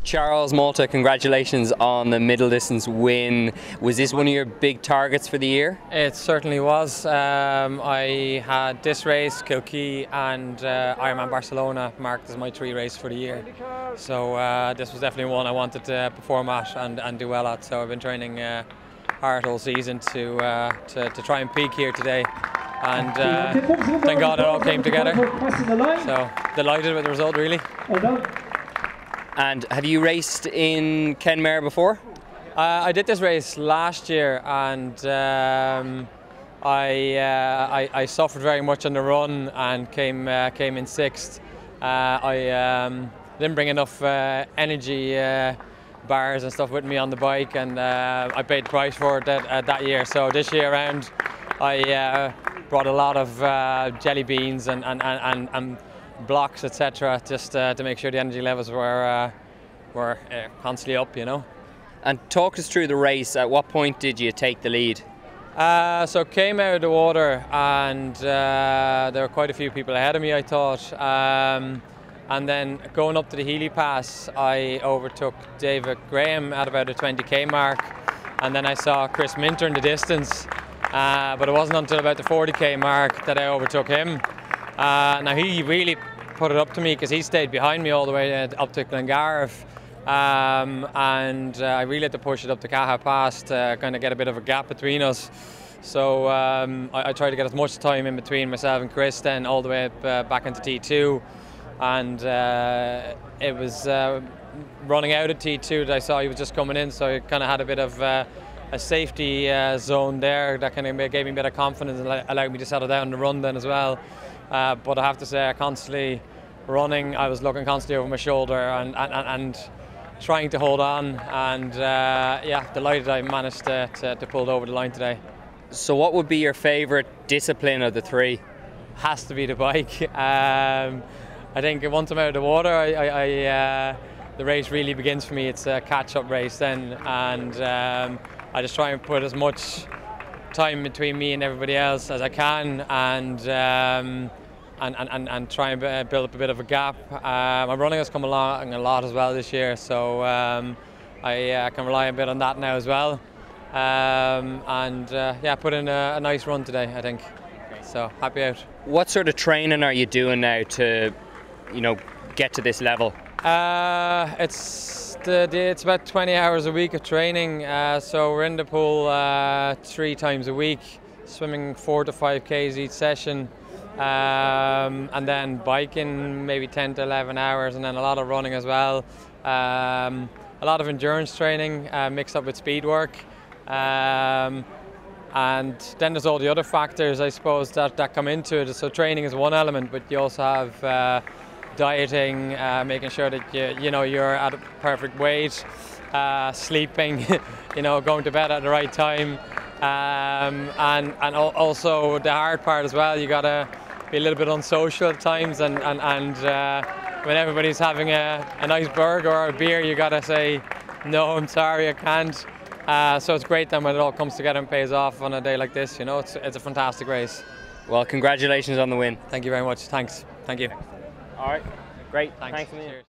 Charles Malta, congratulations on the middle distance win. Was this one of your big targets for the year? It certainly was. I had this race, Kilkee, and Ironman Barcelona marked as my 3 races for the year. So this was definitely one I wanted to perform at and do well at. So I've been training hard all season to try and peak here today. And thank God it all came together. So delighted with the result, really. And have you raced in Kenmare before? I did this race last year, and I suffered very much on the run and came in 6th. I didn't bring enough energy bars and stuff with me on the bike, and I paid the price for it that year. So this year around, I brought a lot of jelly beans and blocks, etc., just to make sure the energy levels were constantly up, you know. And talk us through the race. At what point did you take the lead? So came out of the water, and there were quite a few people ahead of me, I thought. And then going up to the Healy Pass, I overtook David Graham at about a 20k mark, and then I saw Chris Minter in the distance. But it wasn't until about the 40k mark that I overtook him. Now he really put it up to me because he stayed behind me all the way up to Glengarriff, and I really had to push it up to Caha Pass to kind of get a bit of a gap between us. So I tried to get as much time in between myself and Chris, then all the way up, back into T2, and it was running out of T2 that I saw he was just coming in, so I kind of had a bit of a safety zone there that kind of gave me a bit of confidence and allowed me to settle down the run then as well. But I have to say, constantly running, I was looking constantly over my shoulder and trying to hold on, and yeah, delighted I managed to pull it over the line today. So what would be your favourite discipline of the 3? Has to be the bike. I think once I'm out of the water, the race really begins for me. It's a catch-up race then, and I just try and put as much time between me and everybody else as I can, and try and build up a bit of a gap. My running has come along a lot as well this year, so I can rely a bit on that now as well. Yeah, put in a nice run today, I think. So happy out. What sort of training are you doing now to, get to this level? It's about 20 hours a week of training. So we're in the pool 3 times a week, swimming 4 to 5 k's each session, and then biking maybe 10 to 11 hours, and then a lot of running as well. A lot of endurance training mixed up with speed work. And then there's all the other factors, I suppose, that come into it. So training is one element, but you also have dieting, making sure that you're at a perfect weight, sleeping, going to bed at the right time, and also the hard part as well. You gotta be a little bit unsocial at times, and when everybody's having a nice burger or a beer, you gotta say, no, I'm sorry, I can't. So it's great then when it all comes together and pays off on a day like this. It's a fantastic race. Well, congratulations on the win. Thank you very much. Thanks. Thank you. All right, great. Thanks. Thanks.